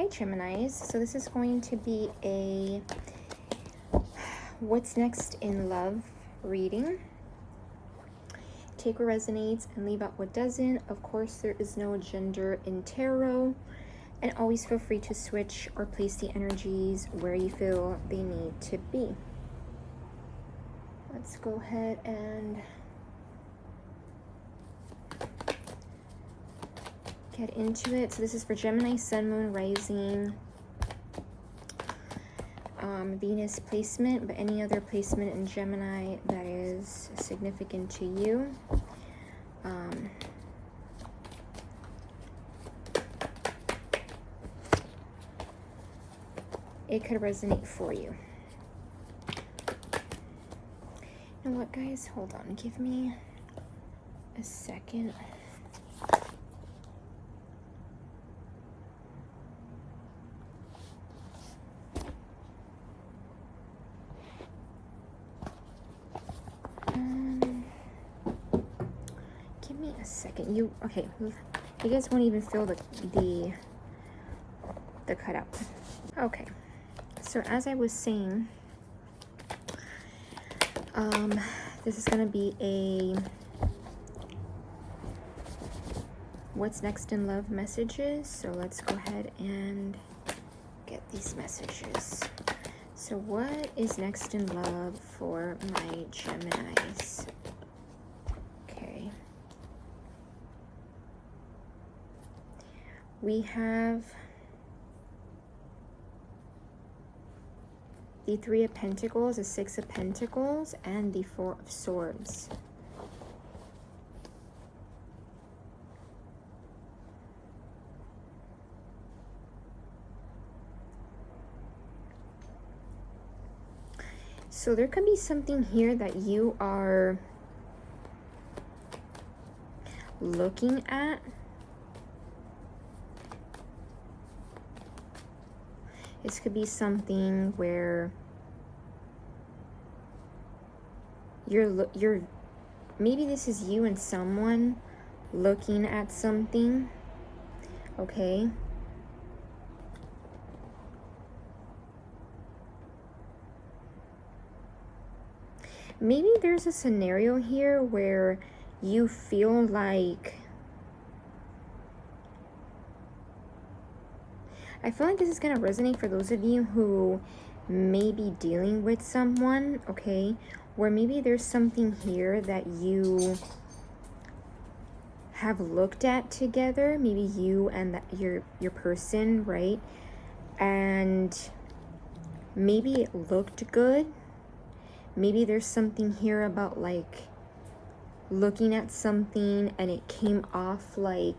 Hi Geminis, so this is going to be a what's next in love reading. Take what resonates and leave out what doesn't. Of course, there is no gender in tarot, and always feel free to switch or place the energies where you feel they need to be. Let's go ahead and get into it. So this is for Gemini, Sun, Moon, Rising, Venus placement, but any other placement in Gemini that is significant to you. It could resonate for you. You know what, guys? Hold on. Give me a second. Give me a second. Okay? You guys won't even feel the cutout. Okay. So as I was saying, this is going to be a what's next in love messages. So let's go ahead and get these messages. So what is next in love for my Geminis? Okay. We have the Three of Pentacles, the Six of Pentacles, and the Four of Swords. So there could be something here that you are looking at. This could be something where you're maybe this is you and someone looking at something, okay? Maybe there's a scenario here where you feel like, I feel like this is going to resonate for those of you who may be dealing with someone, okay? Where maybe there's something here that you have looked at together, maybe you and your person, right? And maybe it looked good. Maybe there's something here about like looking at something and it came off like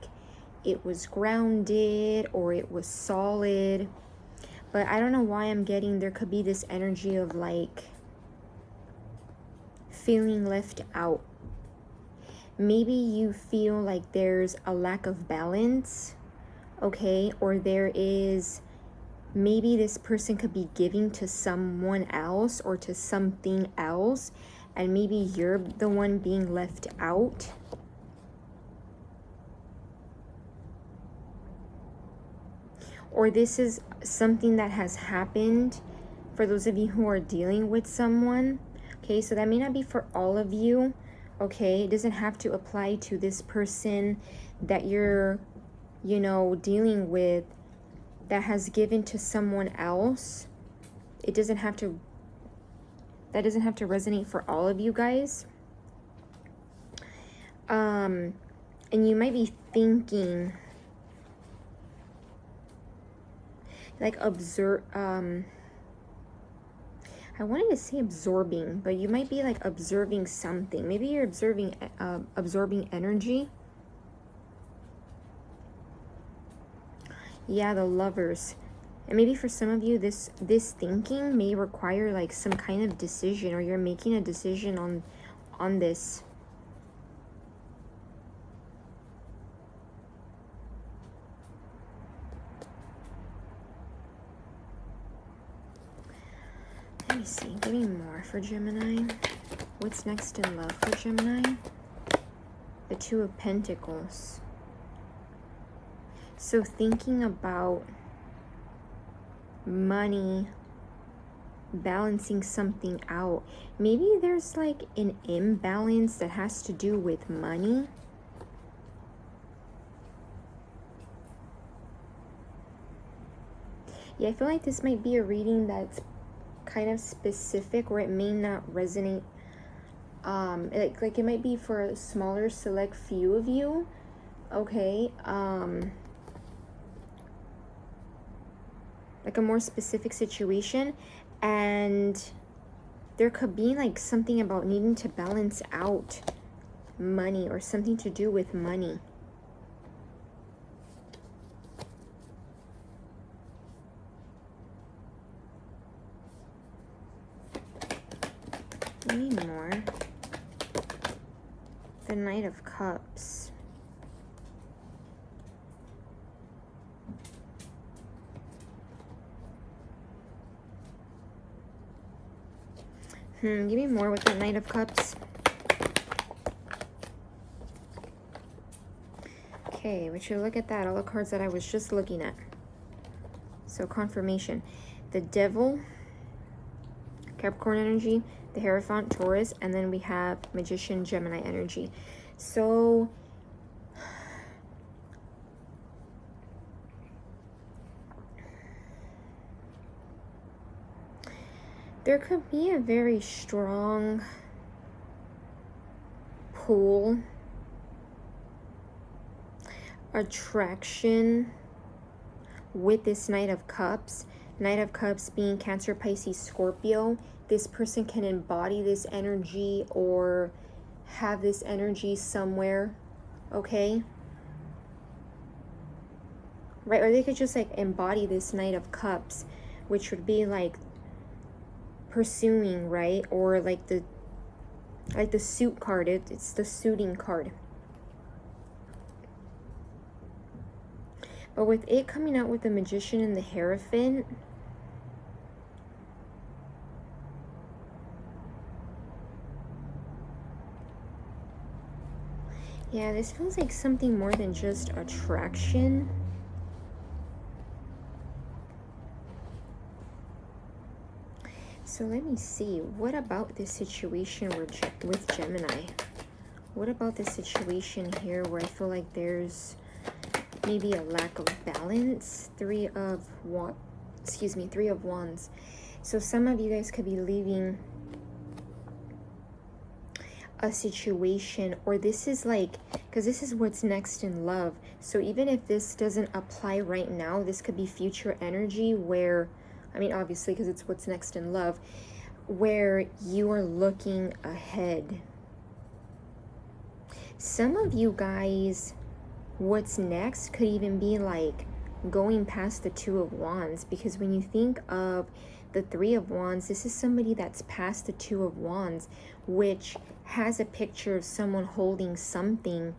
it was grounded or it was solid. But I don't know why I'm getting, there could be this energy of like feeling left out. Maybe you feel like there's a lack of balance, okay? Or there is, maybe this person could be giving to someone else or to something else, and maybe you're the one being left out. Or this is something that has happened for those of you who are dealing with someone. Okay, so that may not be for all of you. Okay, it doesn't have to apply to this person that you're, you know, dealing with that has given to someone else. It doesn't have to, that doesn't have to resonate for all of you guys. And you might be thinking, like I wanted to say absorbing, but you might be like observing something. Maybe you're absorbing energy. Yeah, the Lovers. And maybe for some of you, this thinking may require like some kind of decision, or you're making a decision on this. Let me see. Give me more for Gemini. What's next in love for Gemini? The Two of Pentacles. So thinking about money, balancing something out. Maybe there's like an imbalance that has to do with money. Yeah, I feel like this might be a reading that's kind of specific, or it may not resonate. Like it might be for a smaller select few of you. Okay. Like a more specific situation, and there could be like something about needing to balance out money, or something to do with money. Give me more. The Knight of Cups. Give me more with the Knight of Cups. Okay, we should look at that. All the cards that I was just looking at. So confirmation. The Devil, Capricorn energy, the Hierophant, Taurus, and then we have Magician, Gemini energy. So there could be a very strong pull, attraction with this Knight of Cups. Knight of Cups being Cancer, Pisces, Scorpio. This person can embody this energy or have this energy somewhere, okay? Right, or they could just like embody this Knight of Cups, which would be like pursuing, right? Or like the suit card, it's the suiting card. But with it coming out with the Magician and the Hierophant, yeah, this feels like something more than just attraction. So let me see, what about this situation with Gemini? What about this situation here where I feel like there's maybe a lack of balance? Three of Wands. So some of you guys could be leaving a situation, or this is like, because this is what's next in love. So even if this doesn't apply right now, this could be future energy where, I mean, obviously, because it's what's next in love, where you are looking ahead. Some of you guys, what's next could even be like going past the Two of Wands, because when you think of the Three of Wands, this is somebody that's past the Two of Wands, which has a picture of someone holding something,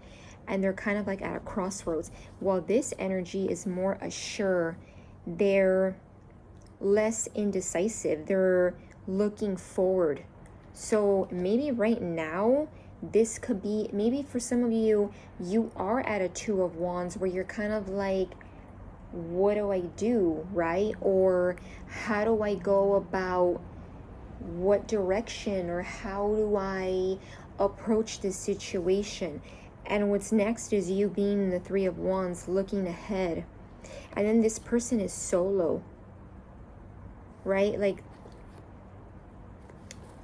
and they're kind of like at a crossroads. While this energy is more assured, they're less indecisive, they're looking forward. So maybe right now, this could be, maybe for some of you, you are at a Two of Wands where you're kind of like, what do I do, right? Or how do I go about what direction, or how do I approach this situation? And what's next is you being the Three of Wands, looking ahead. And then this person is solo, right? Like,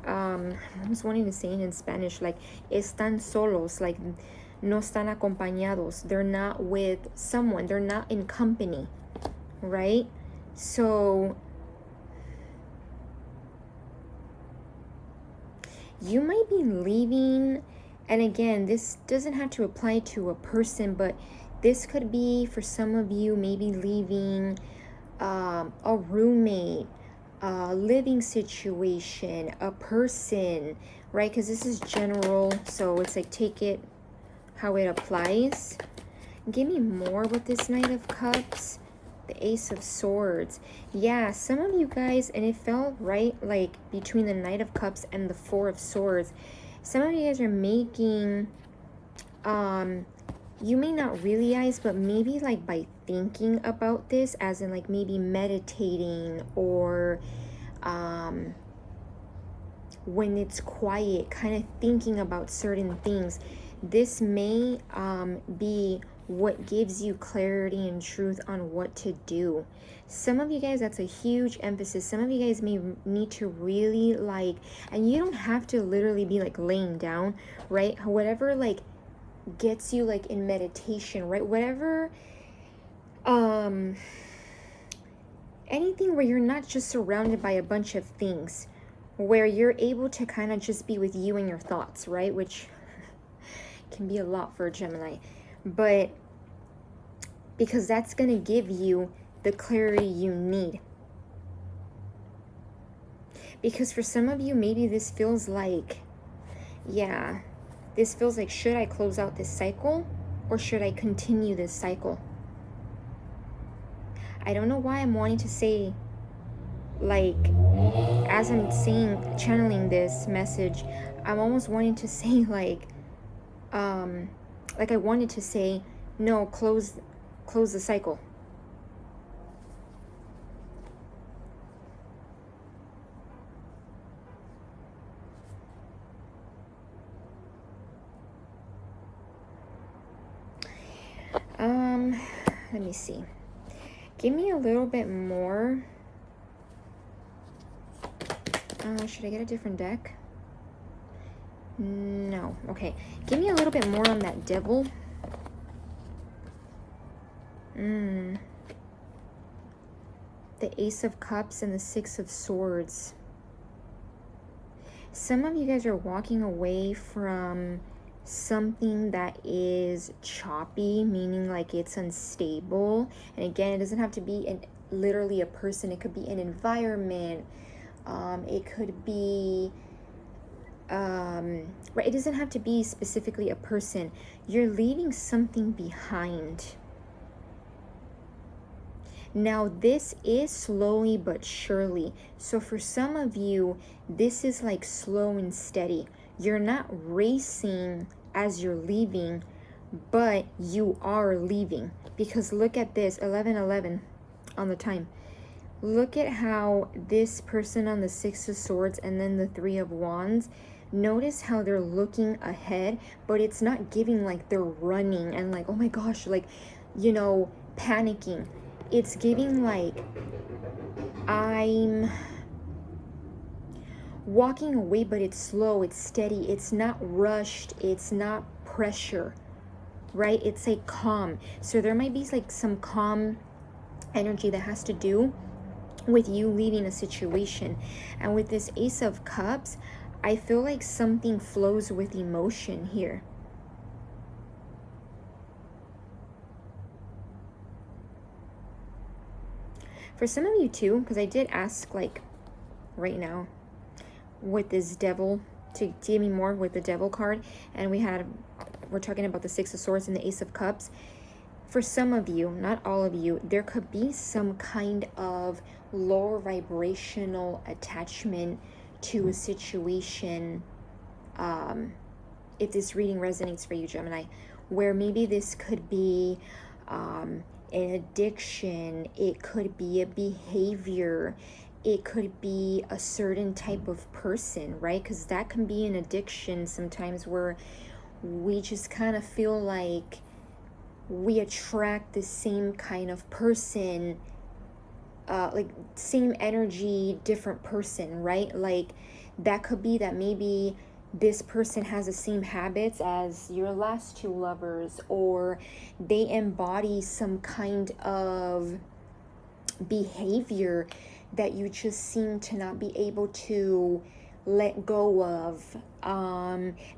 I was wanting to say it in Spanish, like, están solos, like, no están acompañados. They're not with someone. They're not in company, right? So you might be leaving, and again, this doesn't have to apply to a person, but this could be for some of you maybe leaving a roommate, a living situation, a person, right? Because this is general, so it's like take it how it applies. Give me more with this Knight of Cups, the Ace of Swords. Yeah, some of you guys, and it felt right, like between the Knight of Cups and the Four of Swords, some of you guys are making, you may not realize, but maybe like by thinking about this, as in like maybe meditating, or when it's quiet, kind of thinking about certain things. This may be what gives you clarity and truth on what to do. Some of you guys, that's a huge emphasis. Some of you guys may need to really like, and you don't have to literally be like laying down, right? Whatever like gets you like in meditation, right? Whatever, anything where you're not just surrounded by a bunch of things, where you're able to kind of just be with you and your thoughts, right? Which can be a lot for a Gemini, but because that's going to give you the clarity you need. Because for some of you, maybe this feels like, yeah, this feels like, should I close out this cycle or should I continue this cycle? I don't know why I'm wanting to say, like, as I'm saying, channeling this message, I'm almost wanting to say like I wanted to say, no, close the cycle. Let me see. Give me a little bit more. Should I get a different deck? No. Okay. Give me a little bit more on that devil. The Ace of Cups and the Six of Swords. Some of you guys are walking away from something that is choppy, meaning like it's unstable. And again, it doesn't have to be literally a person. It could be an environment. It could be, right, it doesn't have to be specifically a person. You're leaving something behind. Now, this is slowly but surely. So for some of you, this is like slow and steady. You're not racing as you're leaving, but you are leaving. Because look at this, 11:11 on the time. Look at how this person on the Six of Swords and then the Three of Wands, notice how they're looking ahead, but it's not giving like they're running and like, oh my gosh, like, you know, panicking. It's giving like, I'm walking away, but it's slow, it's steady, it's not rushed, it's not pressure, right? It's a calm. So there might be like some calm energy that has to do with you leaving a situation. And with this Ace of Cups, I feel like something flows with emotion here. For some of you too, because I did ask like right now with this devil to give me more with the devil card, and we're talking about the Six of Swords and the Ace of Cups. For some of you, not all of you, there could be some kind of lower vibrational attachment to a situation, if this reading resonates for you, Gemini, where maybe this could be an addiction, it could be a behavior, it could be a certain type of person, right? Because that can be an addiction sometimes, where we just kind of feel like we attract the same kind of person, like same energy, different person, right? Like that could be that maybe this person has the same habits as your last two lovers, or they embody some kind of behavior that you just seem to not be able to let go of.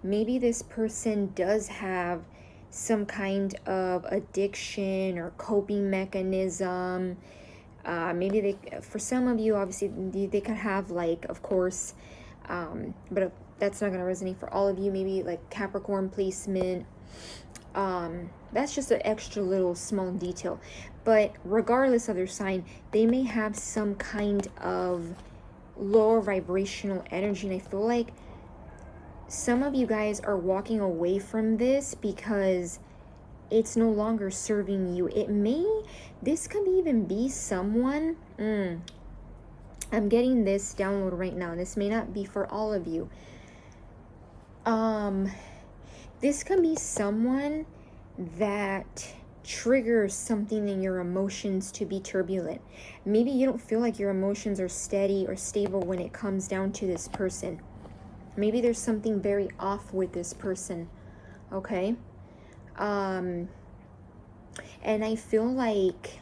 Maybe this person does have some kind of addiction or coping mechanism. Maybe for some of you, obviously they could have like, of course, but that's not going to resonate for all of you. Maybe like Capricorn placement. That's just an extra little small detail. But regardless of their sign, they may have some kind of lower vibrational energy. And I feel like some of you guys are walking away from this because it's no longer serving you. This could even be someone, I'm getting this download right now. This may not be for all of you. This can be someone that triggers something in your emotions to be turbulent. Maybe you don't feel like your emotions are steady or stable when it comes down to this person. Maybe there's something very off with this person, okay? And I feel like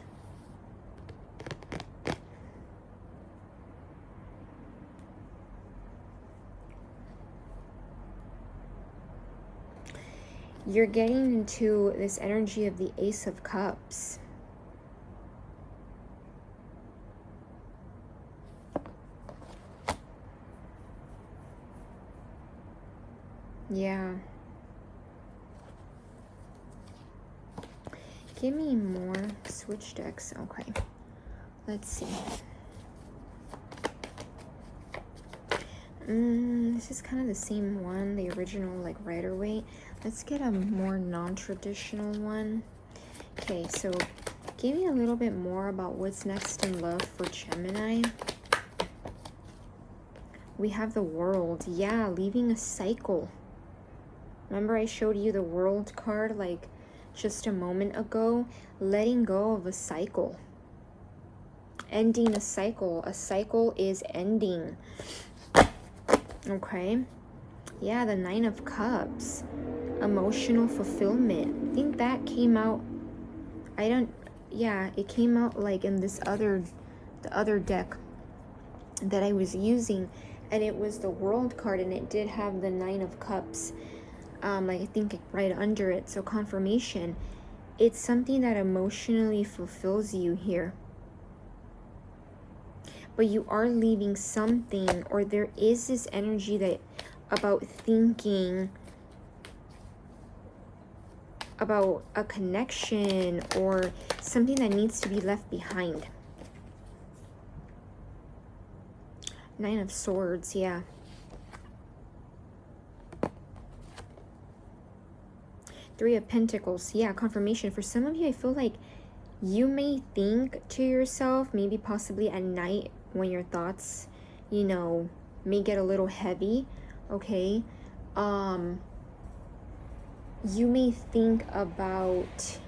you're getting into this energy of the Ace of Cups. Yeah. Give me more switch decks. Okay. Let's see. This is kind of the same one, the original, like Rider-Waite. Let's get a more non-traditional one. Okay, so give me a little bit more about what's next in love for Gemini. We have the World. Yeah, leaving a cycle. Remember I showed you the World card like just a moment ago? Letting go of a cycle. Ending a cycle. A cycle is ending. Okay. Yeah, the Nine of Cups. Emotional fulfillment. I think that came out. Yeah, it came out like in the other deck that I was using, and it was the World card, and it did have the Nine of Cups, like I think right under it. So confirmation. It's something that emotionally fulfills you here. But you are leaving something, or there is this energy that about thinking about a connection or something that needs to be left behind. Nine of Swords, yeah. Three of Pentacles, yeah, confirmation. For some of you, I feel like you may think to yourself, maybe possibly at night when your thoughts, you know, may get a little heavy, okay? You may think about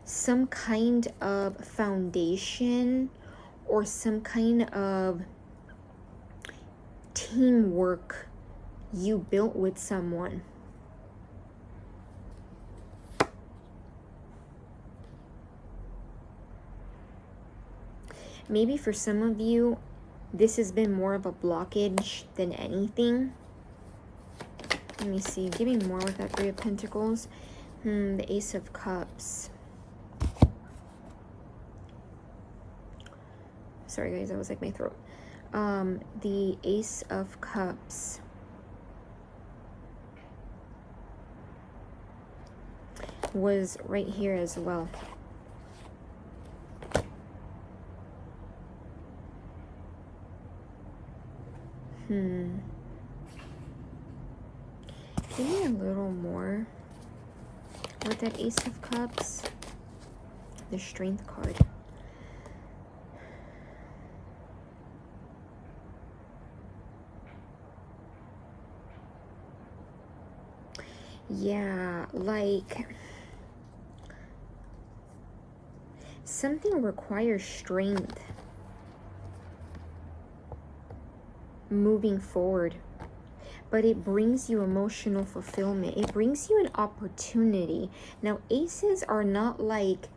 some kind of foundation or some kind of teamwork you built with someone. Maybe for some of you, this has been more of a blockage than anything. Let me see. Give me more with that Three of Pentacles. The Ace of Cups. Sorry, guys. That was like my throat. The Ace of Cups. Was right here as well. Give me a little more with that Ace of Cups. The Strength card. Yeah, like something requires strength moving forward, but it brings you emotional fulfillment. It brings you an opportunity. Now, aces are not like,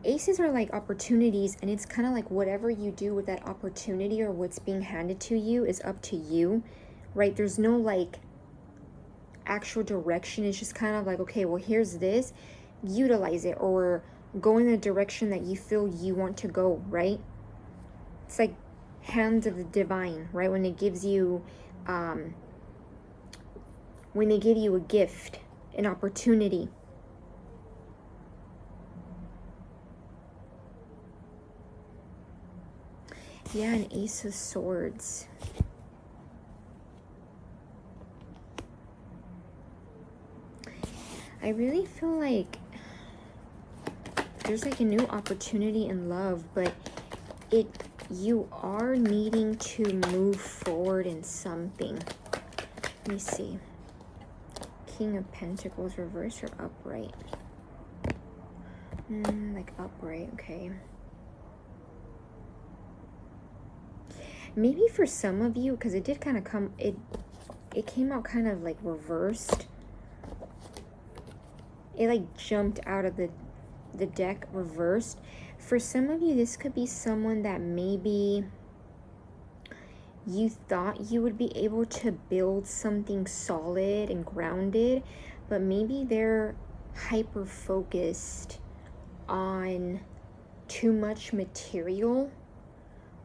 aces are like opportunities, and it's kind of like whatever you do with that opportunity or what's being handed to you is up to you, right? There's no like actual direction. It's just kind of like, okay, well, here's this, utilize it, or go in the direction that you feel you want to go, right? It's like hand of the divine, right? When it gives you when they give you a gift, an opportunity. Yeah, an Ace of Swords. I really feel like there's like a new opportunity in love, but you are needing to move forward in something. Let me see. King of Pentacles, reverse or upright? Like upright, okay. Maybe for some of you, because it did kind of come, it came out kind of like reversed. It like jumped out of the deck reversed. For some of you, this could be someone that maybe you thought you would be able to build something solid and grounded, but maybe they're hyper focused on too much material,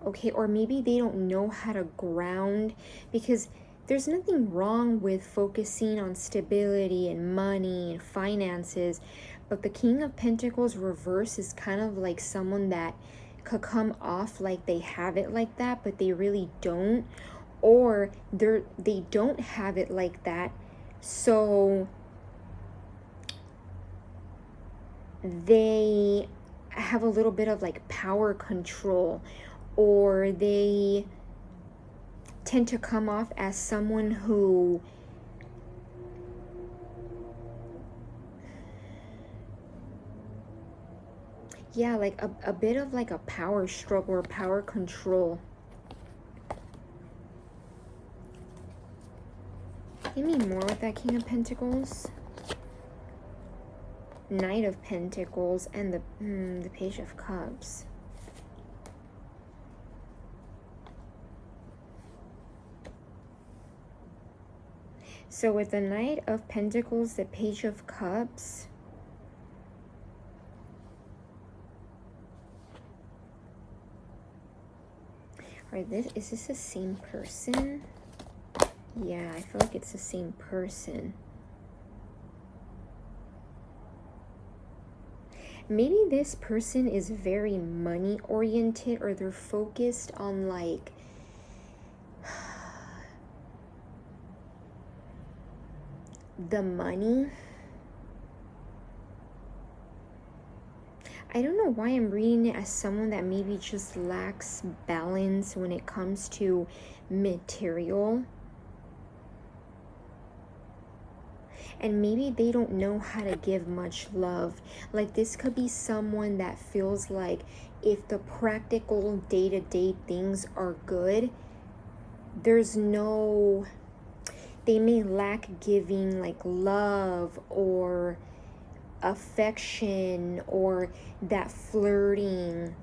okay? Or maybe they don't know how to ground, because there's nothing wrong with focusing on stability and money and finances, but the King of Pentacles reverse is kind of like someone that could come off like they have it like that, but they really don't, or they don't have it like that, so they have a little bit of like power control, or they tend to come off as someone who like a bit of like a power struggle or power control. Give me more with that King of Pentacles. Knight of Pentacles and the Page of Cups. So with the Knight of Pentacles, the Page of Cups, is this the same person? Yeah, I feel like it's the same person. Maybe this person is very money oriented, or they're focused on like the money. I don't know why I'm reading it as someone that maybe just lacks balance when it comes to material. And maybe they don't know how to give much love. Like this could be someone that feels like if the practical day-to-day things are good, they may lack giving like love or affection or that flirting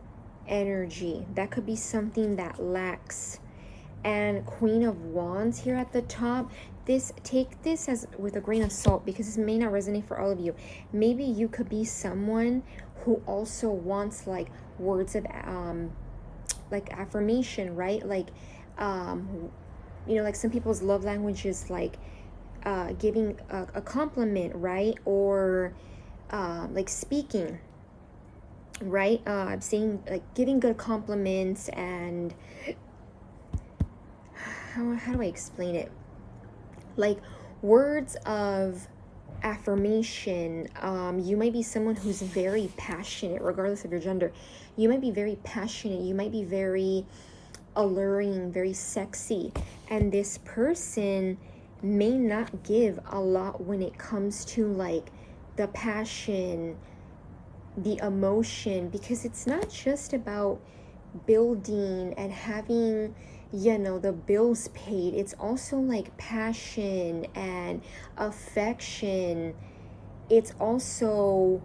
energy. That could be something that lacks. And Queen of Wands here at the top. Take this as with a grain of salt, because this may not resonate for all of you. Maybe you could be someone who also wants like words of like affirmation, right? Like like some people's love language is like giving a compliment, right? Or like speaking, right? I'm saying like giving good compliments, and how do I explain it? Like words of affirmation. You might be someone who's very passionate, regardless of your gender. You might be very passionate. You might be very alluring, very sexy. And this person may not give a lot when it comes to like the passion, the emotion, because it's not just about building and having the bills paid. It's also like passion and affection. It's also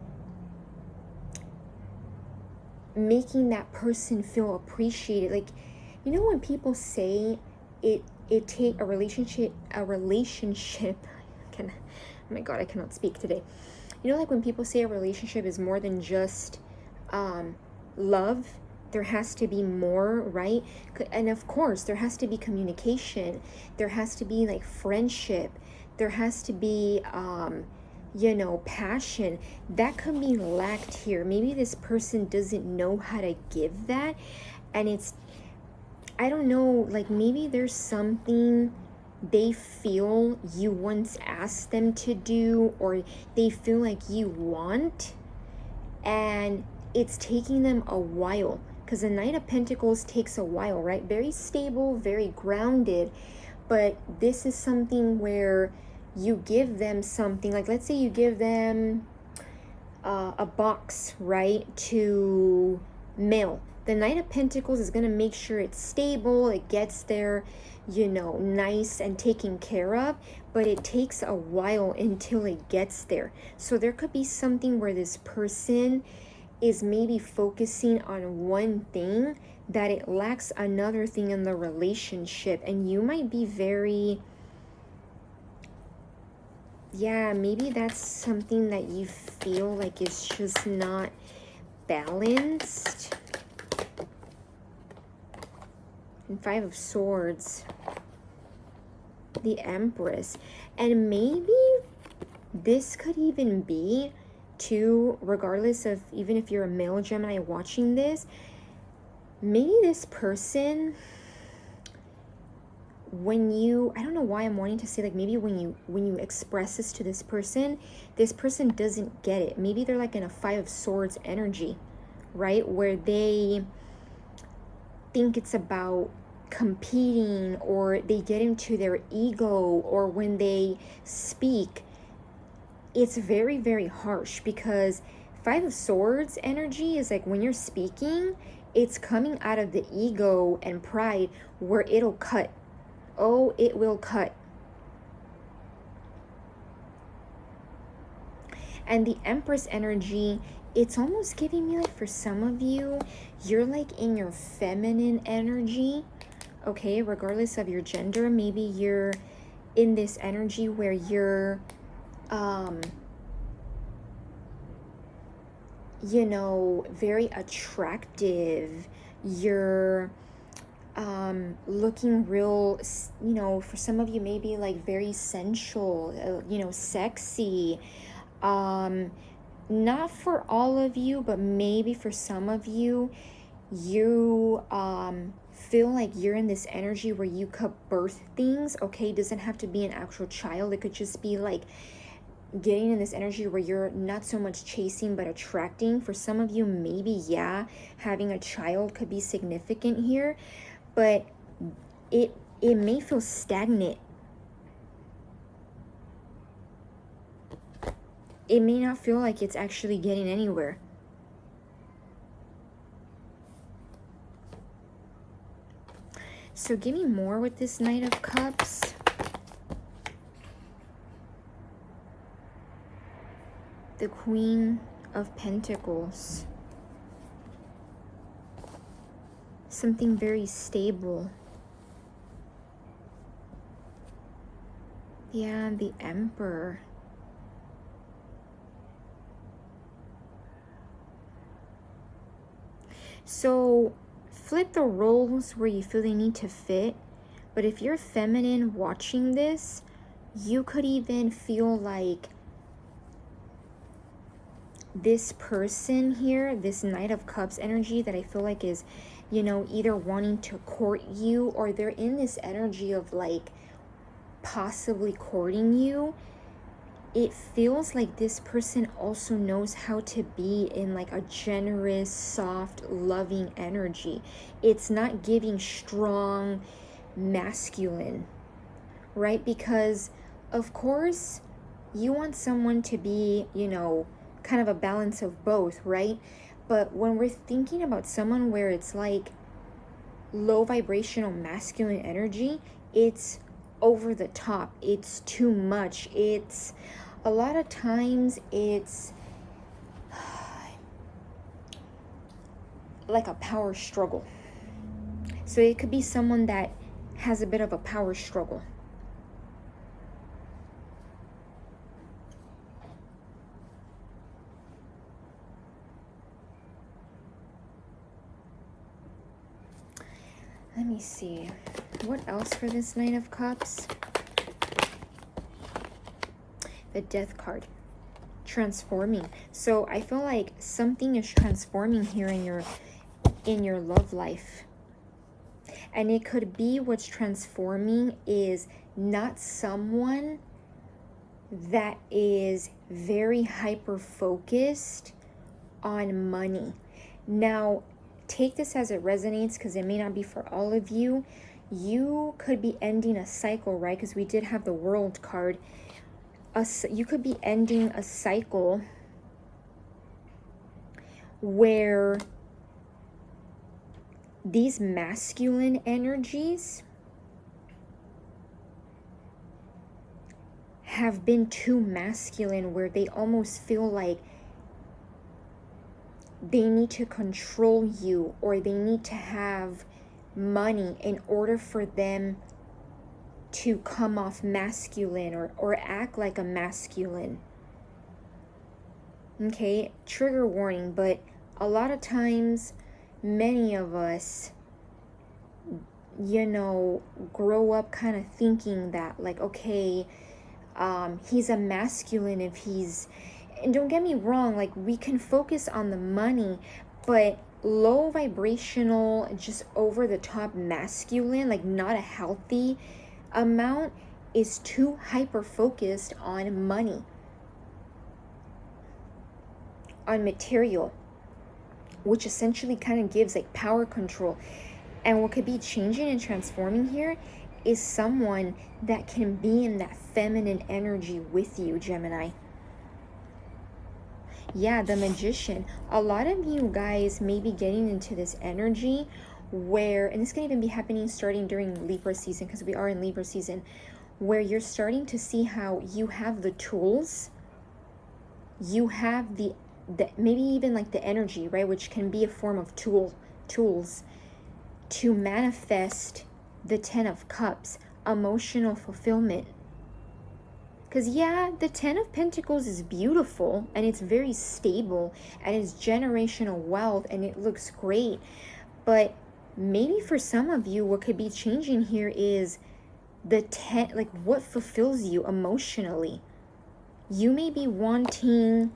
making that person feel appreciated. Like, when people say it take a relationship oh my god, I cannot speak today. Like when people say a relationship is more than just love, there has to be more, right? And of course, there has to be communication. There has to be like friendship. There has to be, passion. That can be lacked here. Maybe this person doesn't know how to give that. And I don't know, like maybe there's something they feel you once asked them to do, or they feel like you want, and it's taking them a while, because the Knight of Pentacles takes a while, right? Very stable, very grounded, but this is something where you give them something, like let's say you give them a box, right, to mail. The Knight of Pentacles is going to make sure it's stable, it gets there, you know, nice and taken care of, but it takes a while until it gets there. So there could be something where this person is maybe focusing on one thing that it lacks another thing in the relationship, and you might be very, yeah, maybe that's something that you feel like is just not balanced. And Five of Swords, the Empress, and maybe this could even be too, regardless of, even if you're a male Gemini watching this, maybe this person, when you, I don't know why I'm wanting to say, like, maybe when you express this to this person doesn't get it. Maybe they're like in a Five of Swords energy, right, where they think it's about competing, or they get into their ego, or when they speak, it's very, very harsh, because Five of Swords energy is like when you're speaking, it's coming out of the ego and pride, where it'll cut. Oh, it will cut. And the Empress energy, it's almost giving me like, for some of you, you're like in your feminine energy, okay, regardless of your gender. Maybe you're in this energy where you're you know, very attractive, you're looking real, you know, for some of you maybe like very sensual, you know, sexy. Not for all of you, but maybe for some of you, you feel like you're in this energy where you could birth things, okay? It doesn't have to be an actual child. It could just be like getting in this energy where you're not so much chasing but attracting. For some of you, maybe, yeah, having a child could be significant here, but it may feel stagnant. It may not feel like it's actually getting anywhere. So give me more with this Knight of Cups. The Queen of Pentacles. Something very stable. Yeah, the Emperor. So flip the roles where you feel they need to fit. But if you're feminine watching this, you could even feel like this person here, this Knight of Cups energy that I feel like is, you know, either wanting to court you, or they're in this energy of like possibly courting you. It feels like this person also knows how to be in like a generous, soft, loving energy. It's not giving strong masculine, right? Because of course you want someone to be, you know, kind of a balance of both, right? But when we're thinking about someone where it's like low vibrational masculine energy, it's over the top, it's too much, it's a lot of times it's like a power struggle. So it could be someone that has a bit of a power struggle. Let me see. What else for this Knight of Cups? The Death card. Transforming. So I feel like something is transforming here in your love life. And it could be what's transforming is not someone that is very hyper focused on money. Now, take this as it resonates, because it may not be for all of you. You could be ending a cycle, right? Because we did have the World card. You could be ending a cycle where these masculine energies have been too masculine, where they almost feel like they need to control you, or they need to have money in order for them to come off masculine, or act like a masculine. Okay, trigger warning, but a lot of times, many of us, you know, grow up kind of thinking that, like, okay, he's a masculine if he's, and don't get me wrong, like, we can focus on the money, but low vibrational, just over the top masculine, like not a healthy amount, is too hyper focused on money, on material, which essentially kind of gives like power control. And what could be changing and transforming here is someone that can be in that feminine energy with you, Gemini. Yeah, the Magician. A lot of you guys may be getting into this energy where, and this can even be happening starting during Libra season, because we are in Libra season, where you're starting to see how you have the tools, you have the maybe even like the energy, right, which can be a form of tools to manifest the 10 of Cups, emotional fulfillment. Because yeah, the 10 of Pentacles is beautiful, and it's very stable, and it's generational wealth, and it looks great. But maybe for some of you, what could be changing here is the 10, like what fulfills you emotionally. You may be wanting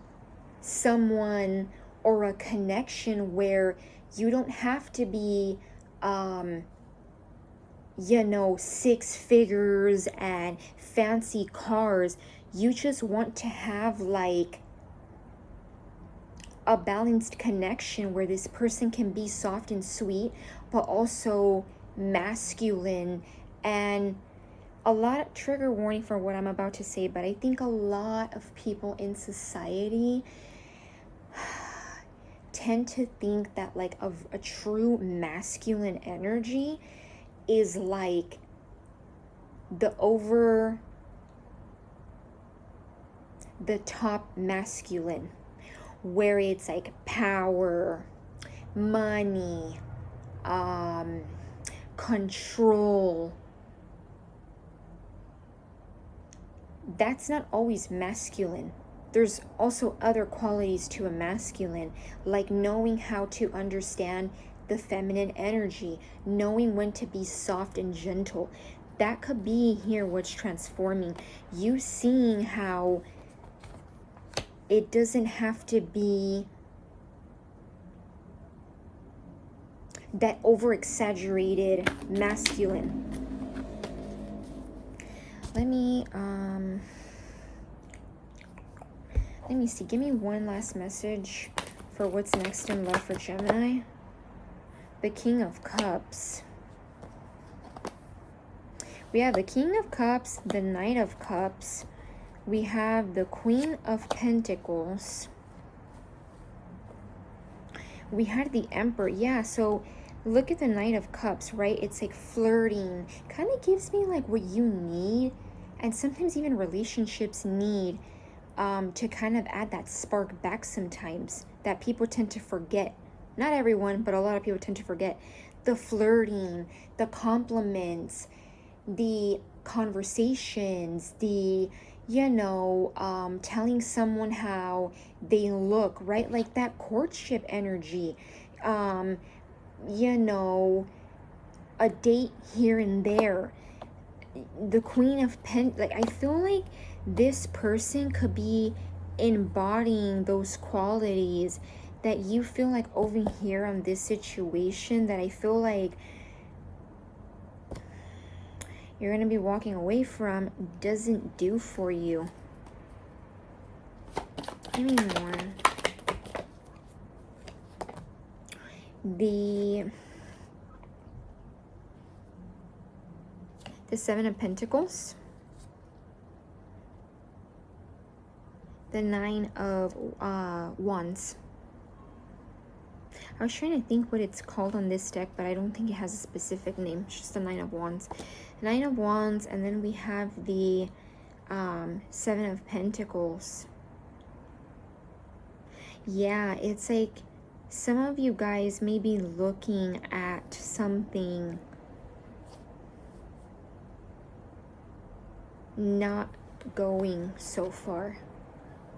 someone or a connection where you don't have to be, you know, 6 figures and fancy cars. You just want to have like a balanced connection where this person can be soft and sweet, but also masculine. And a lot of trigger warning for what I'm about to say, but I think a lot of people in society tend to think that like a true masculine energy is like the over the top masculine, where it's like power, money, control. That's not always masculine. There's also other qualities to a masculine, like knowing how to understand the feminine energy, knowing when to be soft and gentle. That could be here what's transforming. You seeing how it doesn't have to be that over-exaggerated masculine. Let me see. Give me one last message for what's next in love for Gemini. The King of Cups. We have the King of Cups, the Knight of Cups. We have the Queen of Pentacles. We had the Emperor. Yeah, so look at the Knight of Cups, right? It's like flirting. Kind of gives me like what you need. And sometimes even relationships need to kind of add that spark back sometimes that people tend to forget. Not everyone, but a lot of people tend to forget. The flirting, the compliments, the conversations, the, you know, telling someone how they look, right? Like that courtship energy. You know, a date here and there. The Queen of like I feel like this person could be embodying those qualities that you feel like over here on this situation, that I feel like you're going to be walking away from doesn't do for you. Give me more. The Seven of Pentacles. The Nine of Wands. I was trying to think what it's called on this deck, but I don't think it has a specific name. It's just the Nine of Wands. Nine of Wands, and then we have the Seven of Pentacles. Yeah, it's like some of you guys may be looking at something not going so far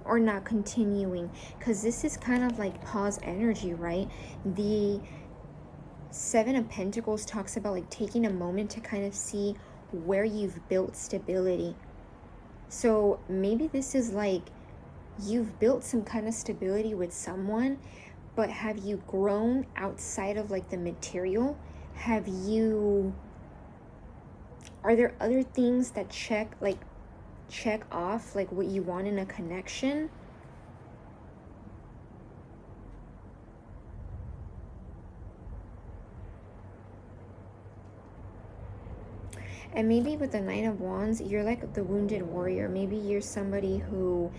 or not continuing, because this is kind of like pause energy, right? The Seven of Pentacles talks about like taking a moment to kind of see where you've built stability. So maybe this is like you've built some kind of stability with someone, but have you grown outside of like the material? Are there other things that check off like what you want in a connection? And maybe with the Nine of Wands, you're like the wounded warrior. Maybe you're somebody who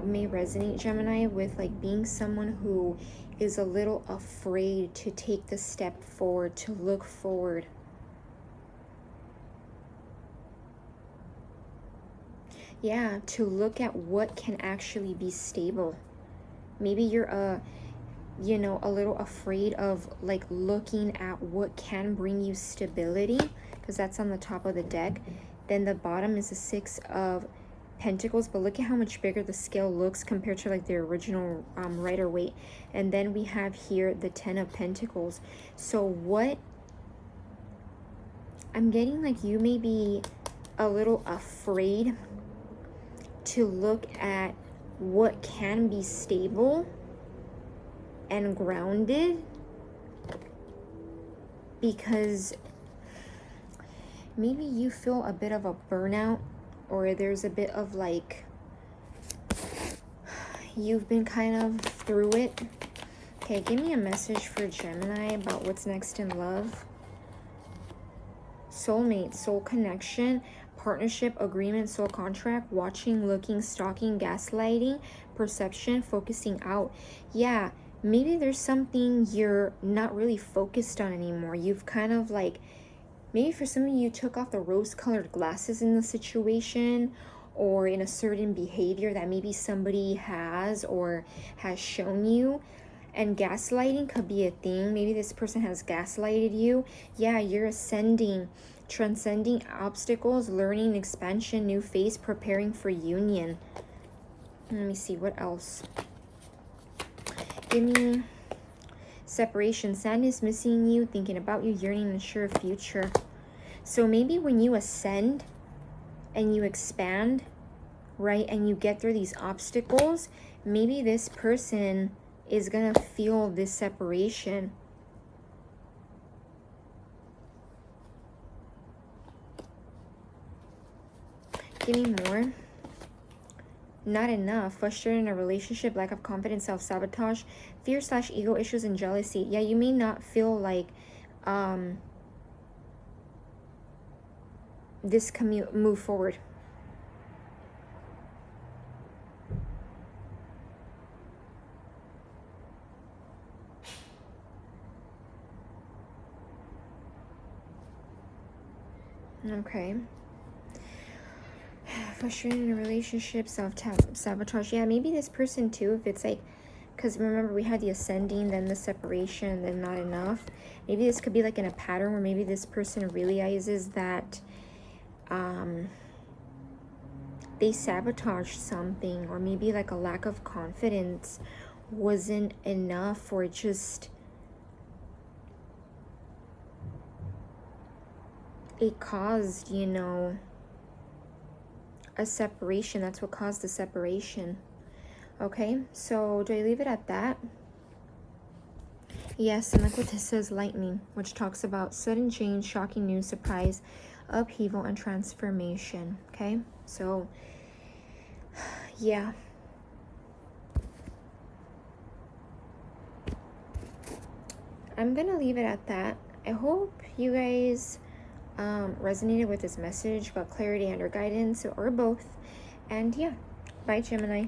may resonate, Gemini, with like being someone who is a little afraid to take the step forward, to look forward. Yeah, to look at what can actually be stable. Maybe you're a little afraid of like looking at what can bring you stability, because that's on the top of the deck. Then the bottom is the Six of Pentacles, but look at how much bigger the scale looks compared to like the original Rider-Waite. And then we have here the Ten of Pentacles. So what I'm getting, like, you may be a little afraid to look at what can be stable and grounded, because maybe you feel a bit of a burnout, or there's a bit of like you've been kind of through it. Okay, give me a message for Gemini about what's next in love. Soulmate, soul connection, partnership, agreement, soul contract, watching, looking, stalking, gaslighting, perception, focusing out. Yeah, maybe there's something you're not really focused on anymore. You've kind of like, maybe for some of you took off the rose-colored glasses in the situation, or in a certain behavior that maybe somebody has or has shown you. And gaslighting could be a thing. Maybe this person has gaslighted you. Yeah, you're ascending, transcending obstacles, learning, expansion, new phase, preparing for union. Let me see, what else? Give me separation, sadness, missing you, thinking about you, yearning, unsure of future. So maybe when you ascend and you expand, right, and you get through these obstacles, maybe this person is gonna feel this separation. Give me more. Not enough, frustrated in a relationship, lack of confidence, self-sabotage, fear/ego issues, and jealousy. Yeah, you may not feel like this can move forward. Okay. Frustrated in a relationship, self-sabotage. Yeah, maybe this person too, if it's like, because remember we had the ascending, then the separation, then not enough. Maybe this could be like in a pattern where maybe this person realizes that they sabotaged something, or maybe like a lack of confidence wasn't enough, or just it caused, you know, a separation. That's what caused the separation. Okay, so do I leave it at that? Yes, and look what this says, lightning, which talks about sudden change, shocking news, surprise, upheaval and transformation. Okay, so yeah, I'm gonna leave it at that. I hope you guys resonated with this message, got clarity and or guidance, or both. And yeah, bye, Gemini.